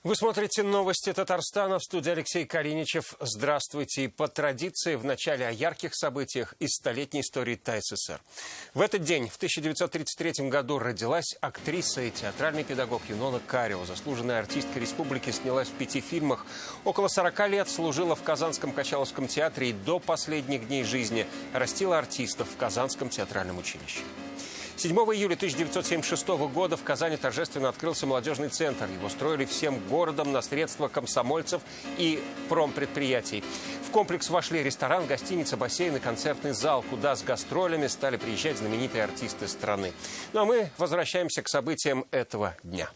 Вы смотрите новости Татарстана. В студии Алексей Калиничев. Здравствуйте. И по традиции в начале о ярких событиях из столетней истории ТССР. В этот день, в 1933 году, родилась актриса и театральный педагог Юнона Карио. Заслуженная артистка республики, снялась в 5 фильмах. Около 40 лет служила в Казанском Качаловском театре и до последних дней жизни растила артистов в Казанском театральном училище. 7 июля 1976 года в Казани торжественно открылся молодежный центр. Его строили всем городом на средства комсомольцев и промпредприятий. В комплекс вошли ресторан, гостиница, бассейн и концертный зал, куда с гастролями стали приезжать знаменитые артисты страны. Ну а мы возвращаемся к событиям этого дня.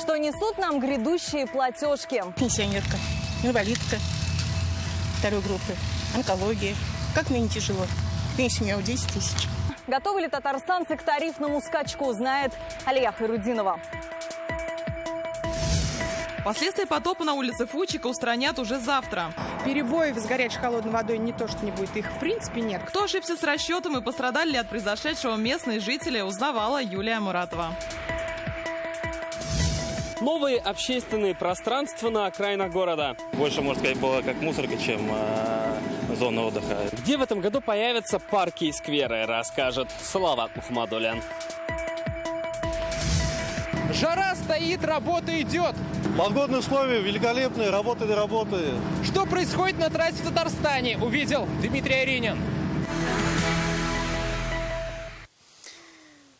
Что несут нам грядущие платежки? Пенсионерка, инвалидка второй группы, онкология. Как мне не тяжело. Пенсия у меня 10 тысяч. Готовы ли татарстанцы к тарифному скачку, знает Алия Хайрудинова. Последствия потопа на улице Фучика устранят уже завтра. Перебоев с горячей холодной водой не то, что не будет, их в принципе нет. Кто ошибся с расчетом и пострадали ли от произошедшего местные жители, узнавала Юлия Муратова. Новые общественные пространства на окраинах города. Больше, можно сказать, было как мусорка, чем зона отдыха. Где в этом году появятся парки и скверы, расскажет Салават Мухаммадулян. Жара стоит, работа идет. Погодные условия великолепные, работы до работы. Что происходит на трассе в Татарстане, увидел Дмитрий Аринин.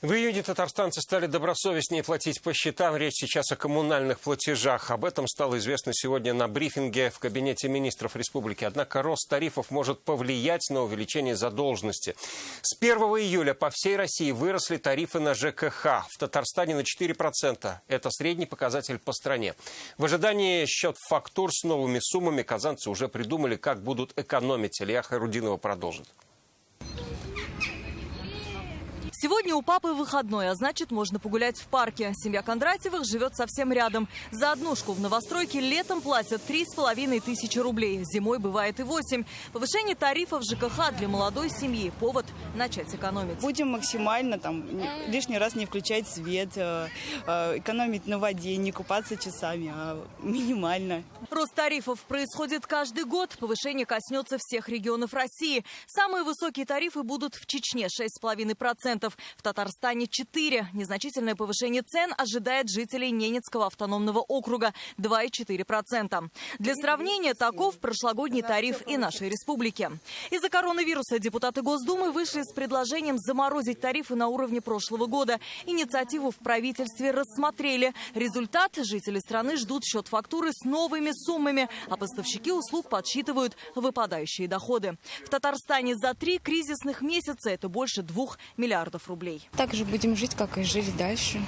В июне татарстанцы стали добросовестнее платить по счетам. Речь сейчас о коммунальных платежах. Об этом стало известно сегодня на брифинге в Кабинете министров республики. Однако рост тарифов может повлиять на увеличение задолженности. С 1 июля по всей России выросли тарифы на ЖКХ. В Татарстане на 4%. Это средний показатель по стране. В ожидании счет фактур с новыми суммами казанцы уже придумали, как будут экономить. Алия Хайрудинова продолжит. Сегодня у папы выходной, а значит, можно погулять в парке. Семья Кондратьевых живет совсем рядом. За однушку в новостройке летом платят 3500 рублей. Зимой бывает и 8. Повышение тарифов ЖКХ для молодой семьи – повод начать экономить. Будем максимально лишний раз не включать свет, экономить на воде, не купаться часами, а минимально. Рост тарифов происходит каждый год. Повышение коснется всех регионов России. Самые высокие тарифы будут в Чечне – 6,5%. В Татарстане 4%. Незначительное повышение цен ожидает жителей Ненецкого автономного округа – 2,4%. Для сравнения, таков прошлогодний тариф и нашей республики. Из-за коронавируса депутаты Госдумы вышли с предложением заморозить тарифы на уровне прошлого года. Инициативу в правительстве рассмотрели. Результат – жители страны ждут счет фактуры с новыми суммами, а поставщики услуг подсчитывают выпадающие доходы. В Татарстане за 3 кризисных месяца это больше 2 миллиардов рублей. Так же будем жить, как и жили дальше.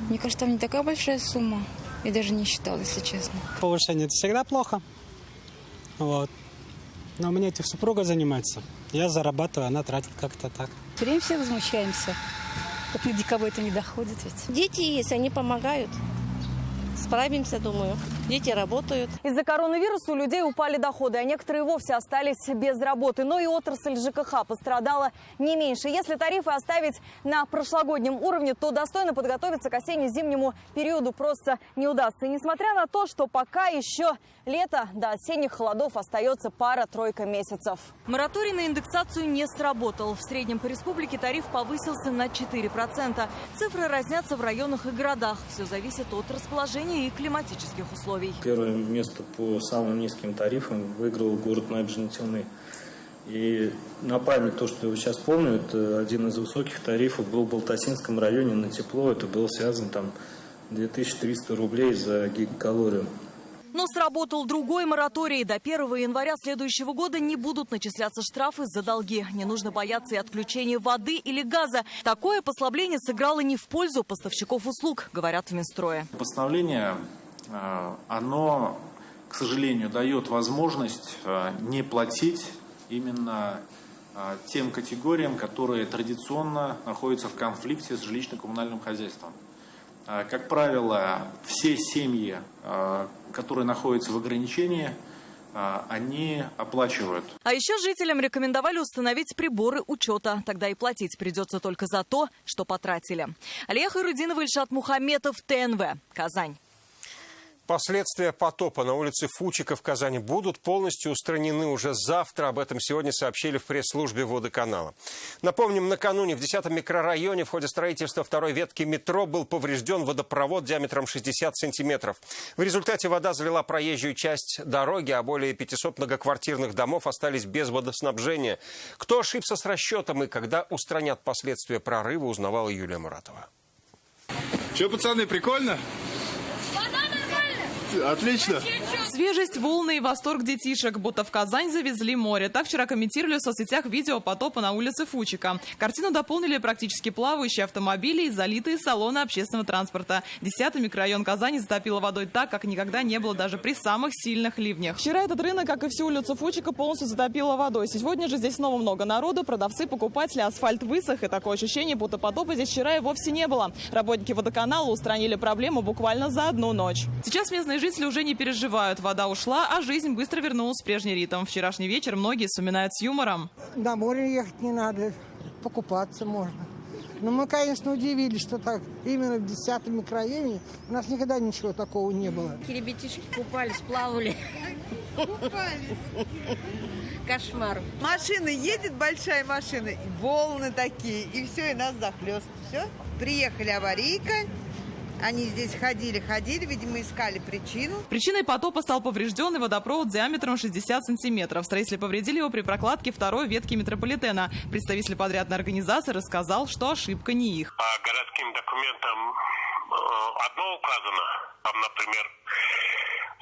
Мне кажется, там не такая большая сумма. Я даже не считала, если честно. Повышение – это всегда плохо. Вот. Но у меня этим супруга занимается. Я зарабатываю, она тратит как-то так. Все время все возмущаемся. Как ни до кого это не доходит ведь. Дети есть, они помогают. Справимся, думаю. Дети работают. Из-за коронавируса у людей упали доходы, а некоторые вовсе остались без работы. Но и отрасль ЖКХ пострадала не меньше. Если тарифы оставить на прошлогоднем уровне, то достойно подготовиться к осенне-зимнему периоду просто не удастся. И несмотря на то, что пока еще лето, до осенних холодов остается пара-тройка месяцев. Мораторий на индексацию не сработал. В среднем по республике тариф повысился на 4%. Цифры разнятся в районах и городах. Все зависит от расположения и климатических условий. Первое место по самым низким тарифам выиграл город Набережные Челны. И на память то, что я сейчас помню, это один из высоких тарифов был в Балтасинском районе на тепло. Это было связано 2300 рублей за гигакалорию. Но сработал другой мораторий. До 1 января следующего года не будут начисляться штрафы за долги. Не нужно бояться и отключения воды или газа. Такое послабление сыграло не в пользу поставщиков услуг, говорят в Минстрое. Постановление, оно, к сожалению, дает возможность не платить именно тем категориям, которые традиционно находятся в конфликте с жилищно-коммунальным хозяйством. Как правило, все семьи, которые находятся в ограничении, они оплачивают. А еще жителям рекомендовали установить приборы учета. Тогда и платить придется только за то, что потратили. Алия Хайрудинова, Ильшат Мухаметов, ТНВ, Казань. Последствия потопа на улице Фучика в Казани будут полностью устранены уже завтра. Об этом сегодня сообщили в пресс-службе водоканала. Напомним, накануне в 10-м микрорайоне в ходе строительства второй ветки метро был поврежден водопровод диаметром 60 сантиметров. В результате вода залила проезжую часть дороги, а более 500 многоквартирных домов остались без водоснабжения. Кто ошибся с расчетом и когда устранят последствия прорыва, узнавала Юлия Муратова. Че, пацаны, прикольно? Отлично. Свежесть, волны и восторг детишек, будто в Казань завезли море. Так вчера комментировали в соцсетях видео потопа на улице Фучика. Картину дополнили практически плавающие автомобили и залитые салоны общественного транспорта. 10-й микрорайон Казани затопило водой так, как никогда не было даже при самых сильных ливнях. Вчера этот рынок, как и всю улицу Фучика, полностью затопило водой. Сегодня же здесь снова много народу. Продавцы, покупатели, асфальт высох. И такое ощущение, будто потопа здесь вчера и вовсе не было. Работники водоканала устранили проблему буквально за одну ночь. Сейчас местные жители уже не переживают. Вода ушла, а жизнь быстро вернулась в прежний ритм. Вчерашний вечер многие вспоминают с юмором. До моря ехать не надо, покупаться можно. Но мы, конечно, удивились, что так именно в 10-м микрорайоне у нас никогда ничего такого не было. Ребятишки купались, плавали. Кошмар. Машина едет, большая машина, и волны такие, и все, и нас захлестывает. Все, приехали аварийка. Они здесь ходили, видимо, искали причину. Причиной потопа стал поврежденный водопровод диаметром 60 сантиметров. Строители повредили его при прокладке второй ветки метрополитена. Представитель подрядной организации рассказал, что ошибка не их. По городским документам одно указано. Там, например,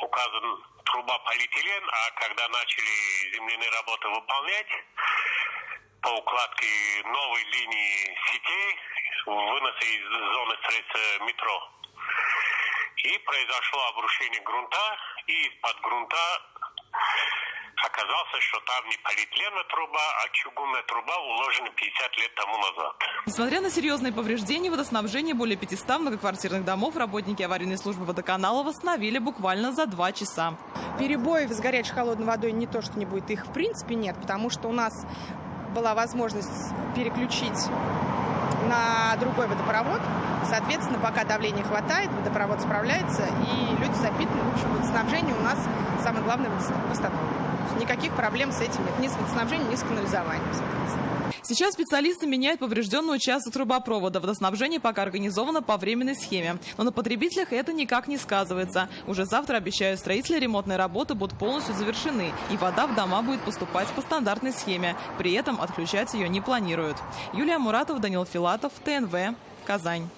указан труба полиэтилен, а когда начали земляные работы выполнять по укладке новой линии сетей, выноса из зоны строительства метро. И произошло обрушение грунта, и из-под грунта оказалось, что там не полиэтиленовая труба, а чугунная труба, уложена 50 лет тому назад. Несмотря на серьезные повреждения водоснабжения более 500 многоквартирных домов, работники аварийной службы водоканала восстановили буквально за 2 часа. Перебоев с горячей холодной водой не то, что не будет, их в принципе нет, потому что у нас была возможность переключить на другой водопровод. Соответственно, пока давления хватает, водопровод справляется, и люди запитаны. В общем, водоснабжение у нас самое главное восстановлено. Никаких проблем с этим нет. Ни с водоснабжением, ни с канализованием, соответственно. Сейчас специалисты меняют поврежденный участок трубопровода. Водоснабжение пока организовано по временной схеме. Но на потребителях это никак не сказывается. Уже завтра, обещают строители, ремонтные работы будут полностью завершены. И вода в дома будет поступать по стандартной схеме. При этом отключать ее не планируют. Юлия Муратова, Данил Филатов, ТНВ, Казань.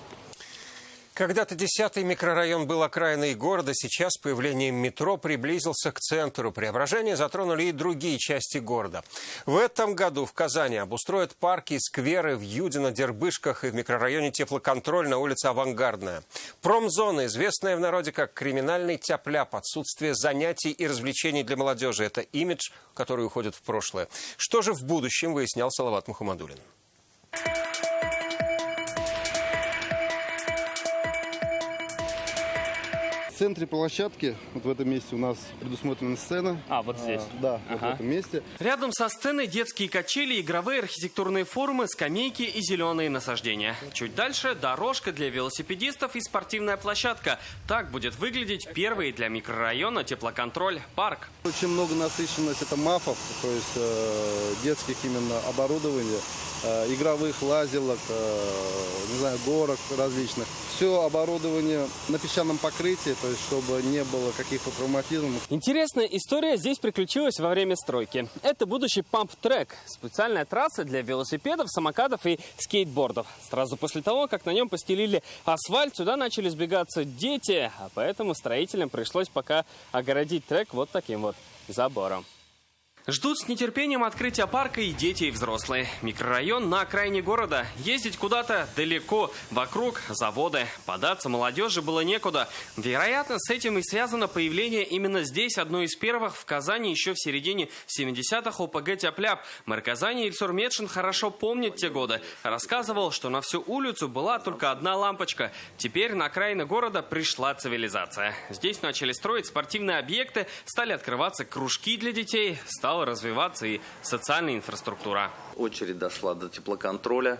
Когда-то 10-й микрорайон был окраиной города, сейчас с появлением метро приблизился к центру. Преображения затронули и другие части города. В этом году в Казани обустроят парки и скверы в Юдино, Дербышках и в микрорайоне Теплоконтроль на улице Авангардная. Промзона, известная в народе как криминальный тяп-ляп, отсутствие занятий и развлечений для молодежи. Это имидж, который уходит в прошлое. Что же в будущем, выяснял Салават Мухаммадуллин. В центре площадки, вот в этом месте у нас предусмотрена сцена. А, вот здесь? Да, вот в этом месте. Рядом со сценой детские качели, игровые архитектурные формы, скамейки и зеленые насаждения. Чуть дальше дорожка для велосипедистов и спортивная площадка. Так будет выглядеть первый для микрорайона Теплоконтроль парк. Очень много насыщенность, это мафов, то есть детских именно оборудования, игровых лазилок, не знаю, горок различных. Все оборудование на песчаном покрытии, то есть чтобы не было каких-то травматизмов. Интересная история здесь приключилась во время стройки. Это будущий памп-трек. Специальная трасса для велосипедов, самокатов и скейтбордов. Сразу после того, как на нем постелили асфальт, сюда начали сбегаться дети. А поэтому строителям пришлось пока огородить трек вот таким вот забором. Ждут с нетерпением открытия парка и дети, и взрослые. Микрорайон на окраине города. Ездить куда-то далеко, вокруг заводы. Податься молодежи было некуда. Вероятно, с этим и связано появление именно здесь одной из первых в Казани еще в середине 70-х ОПГ «Тяп-ляп». Мэр Казани Ильсур Метшин хорошо помнит те годы. Рассказывал, что на всю улицу была только одна лампочка. Теперь на окраины города пришла цивилизация. Здесь начали строить спортивные объекты, стали открываться кружки для детей, стала развиваться и социальная инфраструктура. Очередь дошла до теплоконтроля.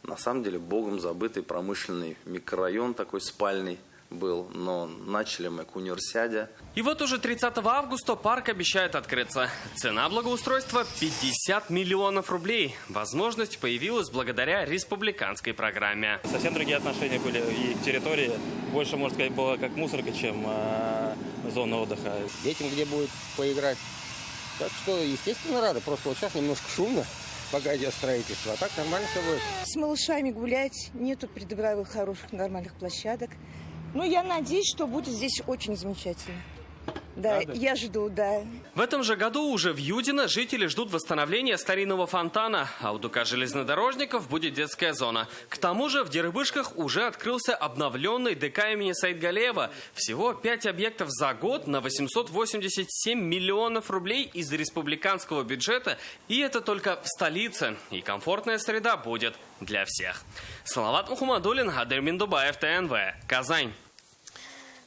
На самом деле богом забытый промышленный микрорайон такой спальный был, но начали мы к универсиаде. И вот уже 30 августа парк обещает открыться. Цена благоустройства 50 миллионов рублей. Возможность появилась благодаря республиканской программе. Совсем другие отношения были и к территории. Больше, можно сказать, было как мусорка, чем зона отдыха. Детям где будет поиграть. Так что, естественно, рада. Просто вот сейчас немножко шумно, пока идет строительство. А так нормально все будет. С малышами гулять. Нету придворовых хороших нормальных площадок. Но я надеюсь, что будет здесь очень замечательно. Да, я жду, да. В этом же году уже в Юдино жители ждут восстановления старинного фонтана, а у ДК железнодорожников будет детская зона. К тому же в Дербышках уже открылся обновленный ДК имени Саидгалеева. Всего 5 объектов за год на 887 миллионов рублей из республиканского бюджета. И это только в столице. И комфортная среда будет для всех. Салават Мухаммадуллин, Адельмин Дубаев, ТНВ, Казань.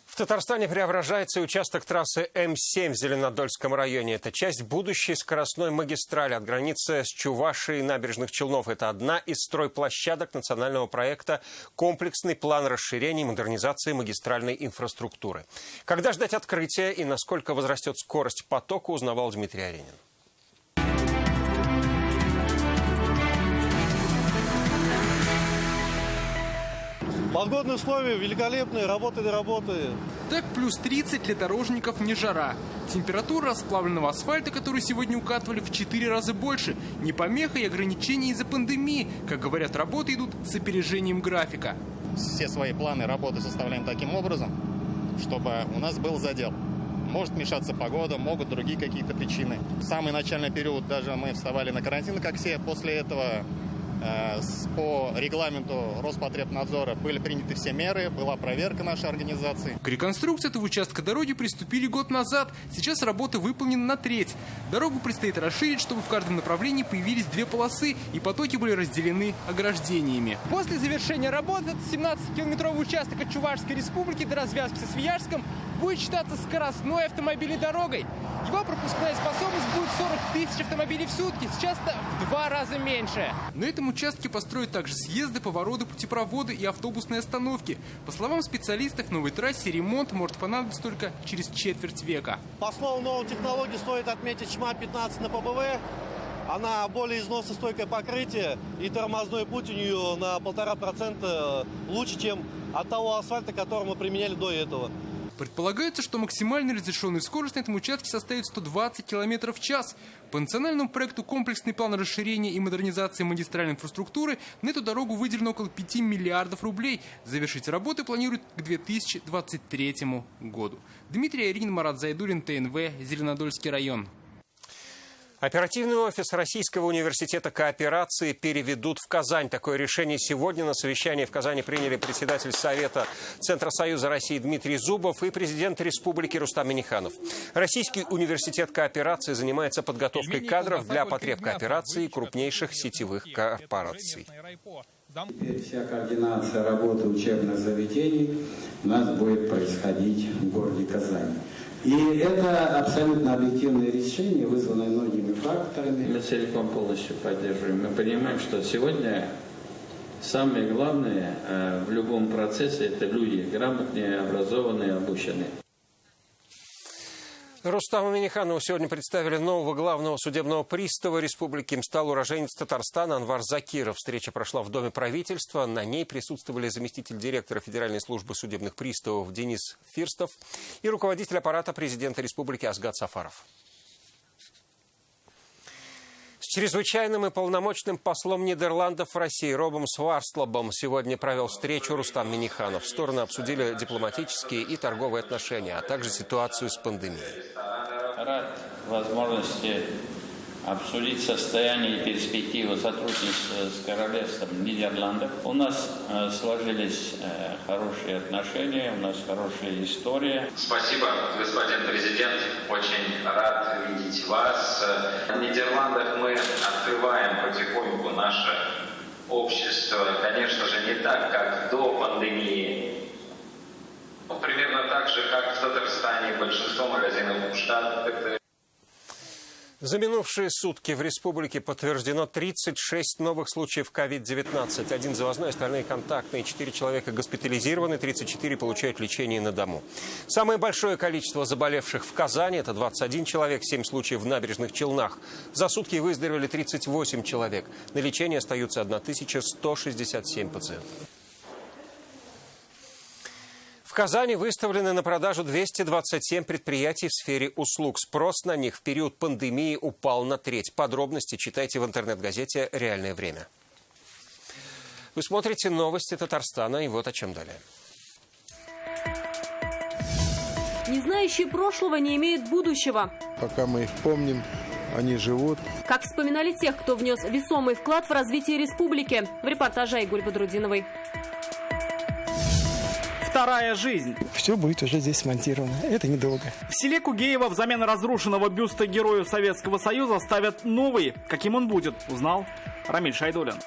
В Татарстане преображается участок трассы М7 в Зеленодольском районе. Это часть будущей скоростной магистрали от границы с Чувашией и Набережных Челнов. Это одна из стройплощадок национального проекта «Комплексный план расширения и модернизации магистральной инфраструктуры». Когда ждать открытия и насколько возрастет скорость потока, узнавал Дмитрий Аренин. Погодные условия великолепные, работы до работы. Так плюс 30 для дорожников не жара. Температура расплавленного асфальта, который сегодня укатывали, в 4 раза больше. Не помеха и ограничения из-за пандемии. Как говорят, работы идут с опережением графика. Все свои планы работы составляем таким образом, чтобы у нас был задел. Может мешаться погода, могут другие какие-то причины. В самый начальный период даже мы вставали на карантин, как все. После этого по регламенту Роспотребнадзора были приняты все меры, была проверка нашей организации. К реконструкции этого участка дороги приступили год назад. Сейчас работа выполнена на треть. Дорогу предстоит расширить, чтобы в каждом направлении появились 2 полосы и потоки были разделены ограждениями. После завершения работ этот 17-километровый участок от Чувашской республики до развязки со Свияжском будет считаться скоростной автомобильной дорогой. Его пропускная способность будет 40 тысяч автомобилей в сутки. Сейчас-то в 2 раза меньше. На этом участке построят также съезды, повороты, путепроводы и автобусные остановки. По словам специалистов, новой трассе ремонт может понадобиться только через четверть века. По основу новой технологии стоит отметить ЧМА-15 на ПБВ. Она более износостойкое покрытие, и тормозной путь у нее на 1,5% лучше, чем от того асфальта, который мы применяли до этого. Предполагается, что максимальная разрешенная скорость на этом участке составит 120 км в час. По национальному проекту «Комплексный план расширения и модернизации магистральной инфраструктуры» на эту дорогу выделено около 5 миллиардов рублей. Завершить работы планируют к 2023 году. Дмитрий Аренин, Марат Зайдуллин, ТНВ, Зеленодольский район. Оперативный офис Российского университета кооперации переведут в Казань. Такое решение сегодня на совещании в Казани приняли председатель Совета Центра Союза России Дмитрий Зубов и президент Республики Рустам Минниханов. Российский университет кооперации занимается подготовкой кадров для потреб кооперации крупнейших сетевых корпораций. Теперь вся координация работы учебных заведений у нас будет происходить в городе Казани. И это абсолютно объективное решение, вызванное многими факторами. Мы целиком полностью поддерживаем. Мы понимаем, что сегодня самое главное в любом процессе – это люди грамотные, образованные, обученные. Рустаму Минниханову сегодня представили нового главного судебного пристава республики. Им стал уроженец Татарстана Анвар Закиров. Встреча прошла в Доме правительства. На ней присутствовали заместитель директора Федеральной службы судебных приставов Денис Фирстов и руководитель аппарата президента республики Асгат Сафаров. С чрезвычайным и полномочным послом Нидерландов в России Робом Сварслобом сегодня провел встречу Рустам Минниханов. Стороны обсудили дипломатические и торговые отношения, а также ситуацию с пандемией. рад возможности обсудить состояние и перспективы сотрудничества с Королевством Нидерландов. У нас сложились хорошие отношения, у нас хорошая история. Спасибо, господин президент. Очень рад видеть вас. В Нидерландах мы открываем потихоньку наше общество. Конечно же, не так, как до пандемии. Но примерно так же, как в Татарстане, большинство магазинов в Штатах. За минувшие сутки в республике подтверждено 36 новых случаев COVID-19. 1 завозной, остальные контактные. 4 человека госпитализированы, 34 получают лечение на дому. Самое большое количество заболевших в Казани – это 21 человек, 7 случаев в Набережных Челнах. За сутки выздоровели 38 человек. На лечении остаются 1167 пациентов. В Казани выставлены на продажу 227 предприятий в сфере услуг. Спрос на них в период пандемии упал на треть. Подробности читайте в интернет-газете «Реальное время». Вы смотрите новости Татарстана, и вот о чем далее. Не знающие прошлого не имеют будущего. Пока мы их помним, они живут. Как вспоминали тех, кто внес весомый вклад в развитие республики. В репортаже Айгуль Бодрудиновой. Вторая жизнь. Все будет уже здесь смонтировано. Это недолго. В селе Кугеево взамен разрушенного бюста Герою Советского Союза ставят новый. Каким он будет, узнал Рамиль Шайдуллин.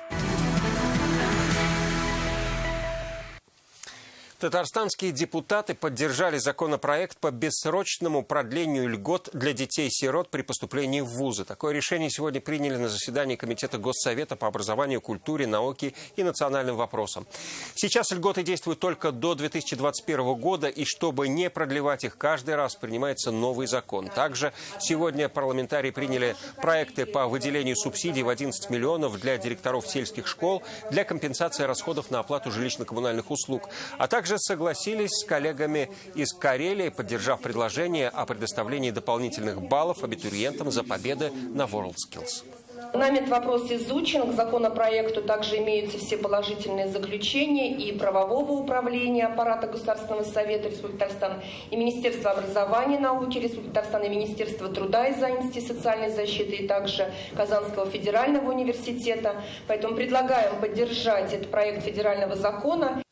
Татарстанские депутаты поддержали законопроект по бессрочному продлению льгот для детей-сирот при поступлении в вузы. Такое решение сегодня приняли на заседании Комитета Госсовета по образованию, культуре, науке и национальным вопросам. Сейчас льготы действуют только до 2021 года, и чтобы не продлевать их каждый раз, принимается новый закон. Также сегодня парламентарии приняли проекты по выделению субсидий в 11 миллионов для директоров сельских школ для компенсации расходов на оплату жилищно-коммунальных услуг, а также согласились с коллегами из Карелии, поддержав предложение о предоставлении дополнительных баллов абитуриентам за победы на WorldSkills. Нами этот вопрос изучен. К законопроекту также имеются все положительные заключения и правового управления аппарата Государственного совета Республики Татарстан, и Министерства образования и науки Республики Татарстан, и Министерства труда и занятости и социальной защиты, и также Казанского федерального университета. Поэтому предлагаем поддержать этот проект федерального закона.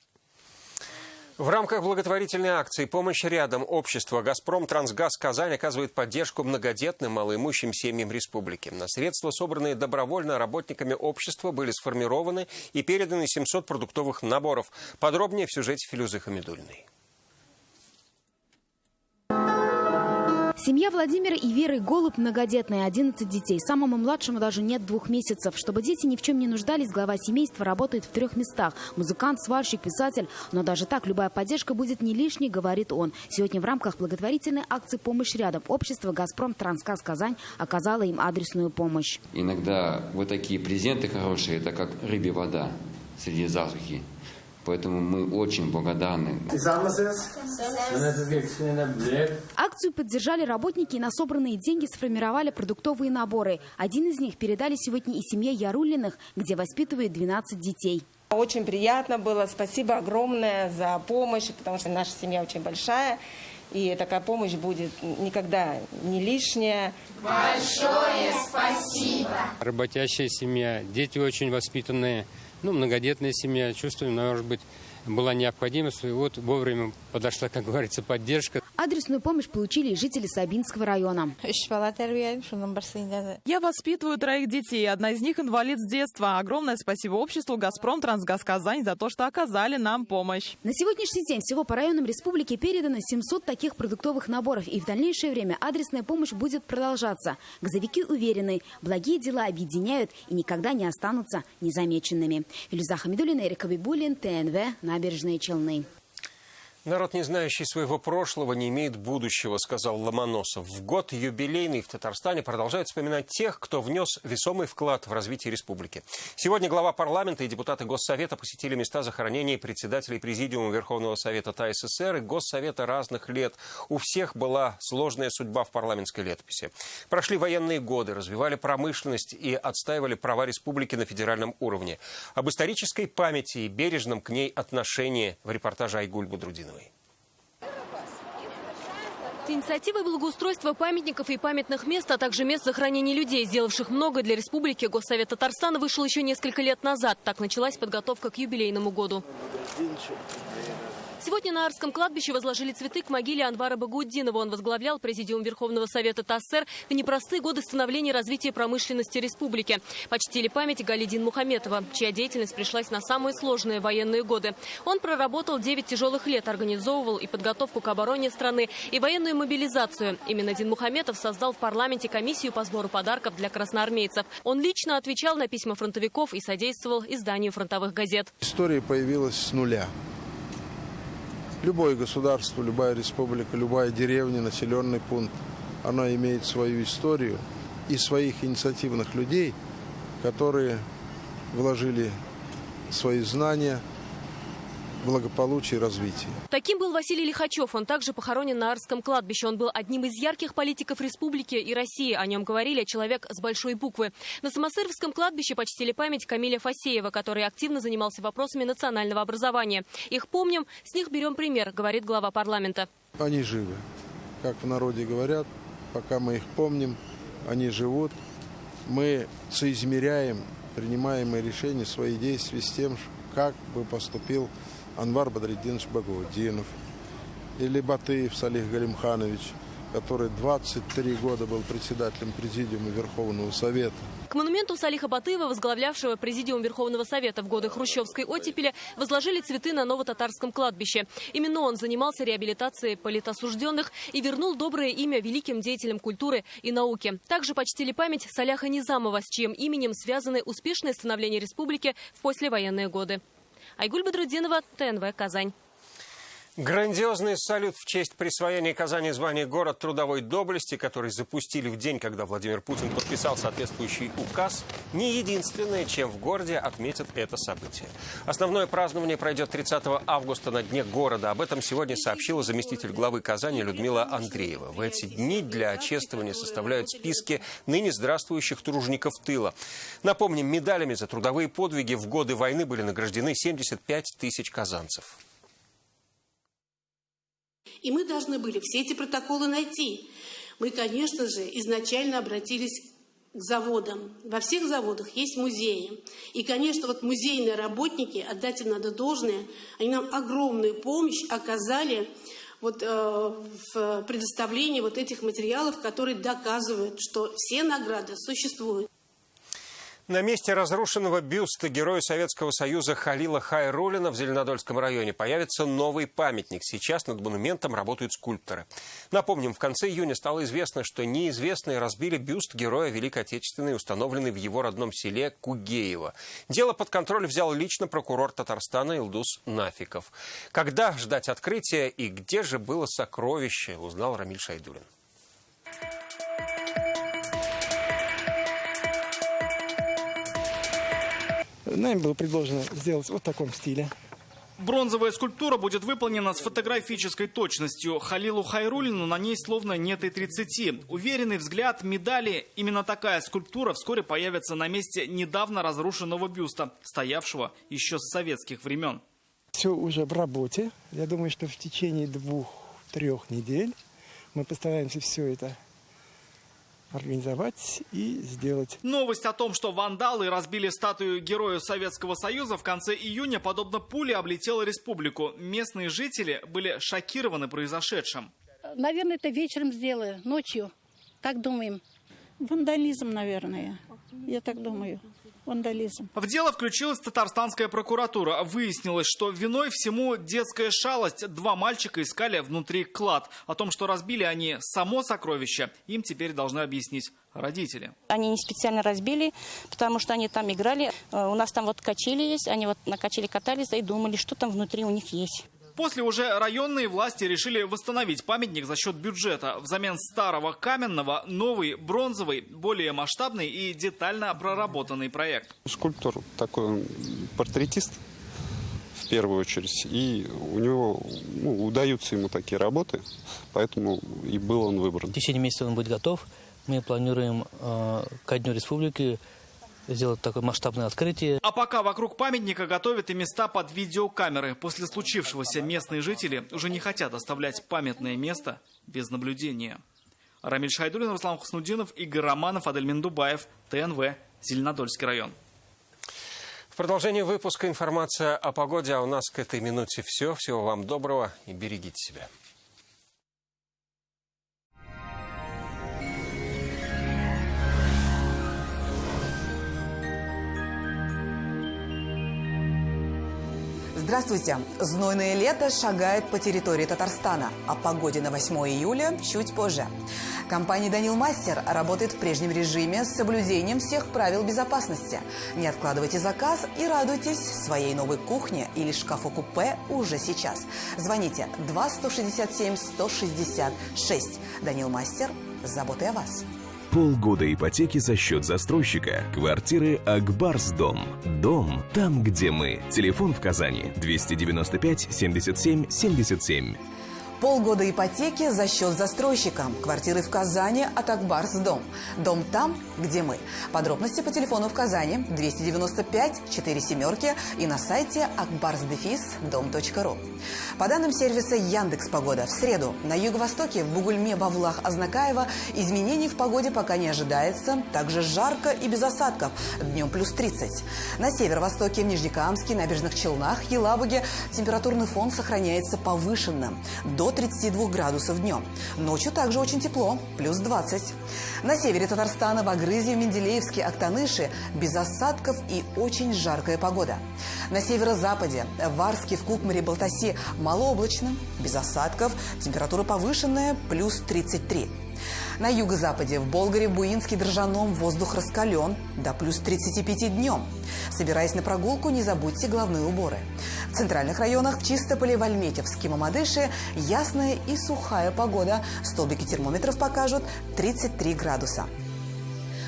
В рамках благотворительной акции «Помощь рядом» общество «Газпром Трансгаз Казань» оказывает поддержку многодетным малоимущим семьям республики. На средства, собранные добровольно работниками общества, были сформированы и переданы 700 продуктовых наборов. Подробнее в сюжете Филюзы Хамидульной. Семья Владимира и Веры Голубь многодетная, 11 детей. Самому младшему даже нет 2 месяцев. Чтобы дети ни в чем не нуждались, глава семейства работает в 3 местах. Музыкант, сварщик, писатель. Но даже так любая поддержка будет не лишней, говорит он. Сегодня в рамках благотворительной акции «Помощь рядом» общество «Газпром Трансгаз Казань» оказало им адресную помощь. Иногда вот такие презенты хорошие, это как рыбья вода среди засухи. Поэтому мы очень благодарны. Акцию поддержали работники и на собранные деньги сформировали продуктовые наборы. Один из них передали сегодня и семье Яруллиных, где воспитывает 12 детей. Очень приятно было. Спасибо огромное за помощь, потому что наша семья очень большая. И такая помощь будет никогда не лишняя. Большое спасибо! Работящая семья, дети очень воспитанные. Многодетная семья, чувствуем, может быть, была необходимость, и вот вовремя подошла, как говорится, поддержка. Адресную помощь получили и жители Сабинского района. Я воспитываю 3 детей, одна из них инвалид с детства. Огромное спасибо обществу «Газпром Трансгаз Казань» за то, что оказали нам помощь. На сегодняшний день всего по районам республики передано 700 таких продуктовых наборов, и в дальнейшее время адресная помощь будет продолжаться. Газовики уверены, благие дела объединяют и никогда не останутся незамеченными. Филюза Хамидуллина, Эрик Абибуллин, ТНВ, Набережные Челны. Народ, не знающий своего прошлого, не имеет будущего, сказал Ломоносов. В год юбилейный в Татарстане продолжают вспоминать тех, кто внес весомый вклад в развитие республики. Сегодня глава парламента и депутаты Госсовета посетили места захоронений председателей Президиума Верховного Совета ТАССР и Госсовета разных лет. У всех была сложная судьба в парламентской летописи. Прошли военные годы, развивали промышленность и отстаивали права республики на федеральном уровне. Об исторической памяти и бережном к ней отношении в репортаже Айгуль Бодрудиновой. Инициативой благоустройства памятников и памятных мест, а также мест захоронения людей, сделавших много для республики, Госсовет Татарстана вышел еще несколько лет назад. Так началась подготовка к юбилейному году. Сегодня на Арском кладбище возложили цветы к могиле Анвара Багаутдинова. Он возглавлял Президиум Верховного Совета ТАССР в непростые годы становления и развития промышленности республики. Почтили память Гали Динмухаметова, чья деятельность пришлась на самые сложные военные годы. Он проработал 9 тяжелых лет, организовывал и подготовку к обороне страны, и военную мобилизацию. Именно Динмухаметов создал в парламенте комиссию по сбору подарков для красноармейцев. Он лично отвечал на письма фронтовиков и содействовал изданию фронтовых газет. История появилась с нуля. Любое государство, любая республика, любая деревня, населенный пункт, она имеет свою историю и своих инициативных людей, которые вложили свои знания, благополучие и развитие. Таким был Василий Лихачев. Он также похоронен на Арском кладбище. Он был одним из ярких политиков республики и России. О нем говорили человек с большой буквы. На Самосыровском кладбище почтили память Камиля Фасеева, который активно занимался вопросами национального образования. Их помним, с них берем пример, говорит глава парламента. Они живы. Как в народе говорят, пока мы их помним, они живут. Мы соизмеряем принимаемые решения, свои действия с тем, как бы поступил Анвар Бадридинович Багаутдинов или Батыев Салих Галимханович, который 23 года был председателем Президиума Верховного Совета. К монументу Салиха Батыева, возглавлявшего Президиум Верховного Совета в годы хрущевской оттепели, возложили цветы на Новотатарском кладбище. Именно он занимался реабилитацией политосужденных и вернул доброе имя великим деятелям культуры и науки. Также почтили память Саляха Низамова, с чьим именем связаны успешное становление республики в послевоенные годы. Айгуль Бадрудинова, ТНВ, Казань. Грандиозный салют в честь присвоения Казани звания «Город трудовой доблести», который запустили в день, когда Владимир Путин подписал соответствующий указ, не единственное, чем в городе отметят это событие. Основное празднование пройдет 30 августа на дне города. Об этом сегодня сообщила заместитель главы Казани Людмила Андреева. В эти дни для чествования составляют списки ныне здравствующих тружеников тыла. Напомним, медалями за трудовые подвиги в годы войны были награждены 75 тысяч казанцев. И мы должны были все эти протоколы найти. Мы, конечно же, изначально обратились к заводам. Во всех заводах есть музеи. И, конечно, вот музейные работники, отдать им надо должное, они нам огромную помощь оказали в предоставлении вот этих материалов, которые доказывают, что все награды существуют. На месте разрушенного бюста герою Советского Союза Халила Хайруллина в Зеленодольском районе появится новый памятник. Сейчас над монументом работают скульпторы. Напомним, в конце июня стало известно, что неизвестные разбили бюст героя Великой Отечественной, установленный в его родном селе Кугеево. Дело под контроль взял лично прокурор Татарстана Илдус Нафиков. Когда ждать открытия и где же было сокровище, узнал Рамиль Шайдулин. Нами было предложено сделать вот в таком стиле. Бронзовая скульптура будет выполнена с фотографической точностью. Халилу Хайруллину на ней словно нет и 30. Уверенный взгляд, медали. Именно такая скульптура вскоре появится на месте недавно разрушенного бюста, стоявшего еще с советских времен. Все уже в работе. Я думаю, что в течение 2-3 недель мы постараемся все это организовать и сделать. Новость о том, что вандалы разбили статую Героя Советского Союза, в конце июня, подобно пуле, облетела республику. Местные жители были шокированы произошедшим. Наверное, это вечером сделаю, ночью. Как думаем? Вандализм, наверное. Я так думаю. Вандализм. В дело включилась татарстанская прокуратура. Выяснилось, что виной всему детская шалость. 2 мальчика искали внутри клад. О том, что разбили они само сокровище, им теперь должны объяснить родители. Они не специально разбили, потому что они там играли. У нас там вот качели есть. Они вот на качели катались и думали, что там внутри у них есть. После уже районные власти решили восстановить памятник за счет бюджета. Взамен старого каменного новый бронзовый, более масштабный и детально проработанный проект. Скульптор такой, он портретист в первую очередь. И у него удаются ему такие работы, поэтому и был он выбран. В течение месяца он будет готов. Мы планируем ко Дню Республики сделать такое масштабное открытие. А пока вокруг памятника готовят и места под видеокамеры. После случившегося местные жители уже не хотят оставлять памятное место без наблюдения. Рамиль Шайдуллин, Руслан Хуснудинов, Игорь Романов, Адель Миндубаев, ТНВ, Зеленодольский район. В продолжении выпуска информация о погоде, а у нас к этой минуте все. Всего вам доброго и берегите себя. Здравствуйте! Знойное лето шагает по территории Татарстана. О погоде на 8 июля чуть позже. Компания «Данил Мастер» работает в прежнем режиме с соблюдением всех правил безопасности. Не откладывайте заказ и радуйтесь своей новой кухне или шкафу-купе уже сейчас. Звоните 2-167-166. «Данил Мастер» с заботой о вас. Полгода ипотеки за счет застройщика. Квартиры «Акбарс-Дом». Дом там, где мы. Телефон в Казани 295 77 77. Полгода ипотеки за счет застройщика. Квартиры в Казани от Акбарс-Дом. Дом там, где мы. Подробности по телефону в Казани 295 47 и на сайте akbars-dom.ru. По данным сервиса Яндекс.Погода, в среду на юго-востоке в Бугульме, Бавлах, Азнакаево изменений в погоде пока не ожидается. Также жарко и без осадков. Днем плюс 30. На северо-востоке в Нижнекамске, Набережных Челнах, Елабуге температурный фон сохраняется повышенным. До 32 градусов днем. Ночью также очень тепло, плюс 20. На севере Татарстана, в Агрызье, Менделеевске, Актаныши без осадков и очень жаркая погода. На северо-западе, в Варске, в Кукмаре, Балтаси малооблачно, без осадков, температура повышенная, плюс 33. На юго-западе, в Болгаре, в Буинске, Дрожжаном воздух раскален до плюс 35 днем. Собираясь на прогулку, не забудьте головные уборы. В центральных районах, в Чистополе, в Альметьевске, Мамадыше ясная и сухая погода. Столбики термометров покажут 33 градуса.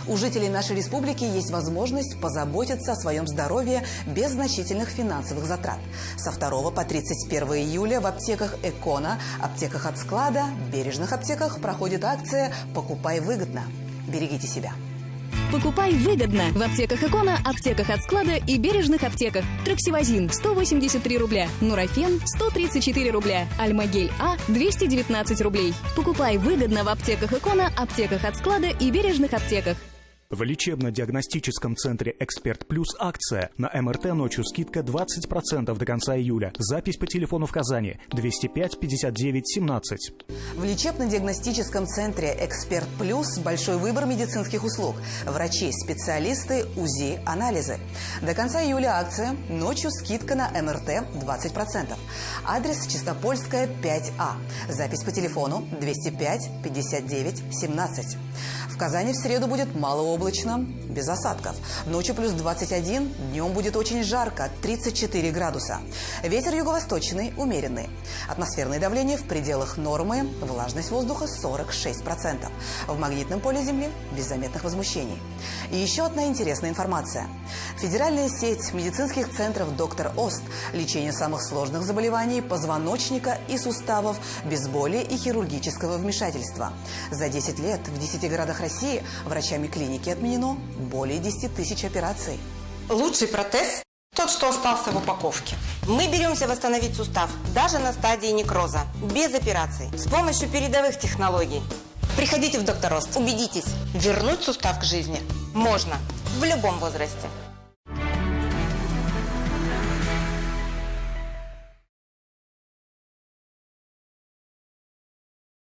У жителей нашей республики есть возможность позаботиться о своем здоровье без значительных финансовых затрат. Со 2 по 31 июля в аптеках «Экона», аптеках от склада, бережных аптеках проходит акция «Покупай выгодно». Берегите себя. Покупай выгодно в аптеках «Экона», аптеках от склада и бережных аптеках. Троксивазин – 183 рубля, Нурофен – 134 рубля, Альмагель А – 219 рублей. Покупай выгодно в аптеках «Экона», аптеках от склада и бережных аптеках. В лечебно-диагностическом центре «Эксперт Плюс» акция. На МРТ ночью скидка 20% до конца июля. Запись по телефону в Казани 205 59 17. В лечебно-диагностическом центре «Эксперт Плюс» большой выбор медицинских услуг. Врачи, специалисты, УЗИ, анализы. До конца июля акция. Ночью скидка на МРТ 20%. Адрес Чистопольская, 5А. Запись по телефону 205 59 17. В Казани в среду будет малооблачно, без осадков. Ночью плюс 21, днем будет очень жарко, 34 градуса. Ветер юго-восточный, умеренный. Атмосферное давление в пределах нормы, влажность воздуха 46%. В магнитном поле Земли без заметных возмущений. И еще одна интересная информация. Федеральная сеть медицинских центров «Доктор Ост». Лечение самых сложных заболеваний позвоночника и суставов без боли и хирургического вмешательства. За 10 лет в 10 городах России врачами клиники отменено более 10 тысяч операций. Лучший протез – тот, что остался в упаковке. Мы беремся восстановить сустав даже на стадии некроза, без операций, с помощью передовых технологий. Приходите в «Доктор Ост». Убедитесь, вернуть сустав к жизни можно в любом возрасте.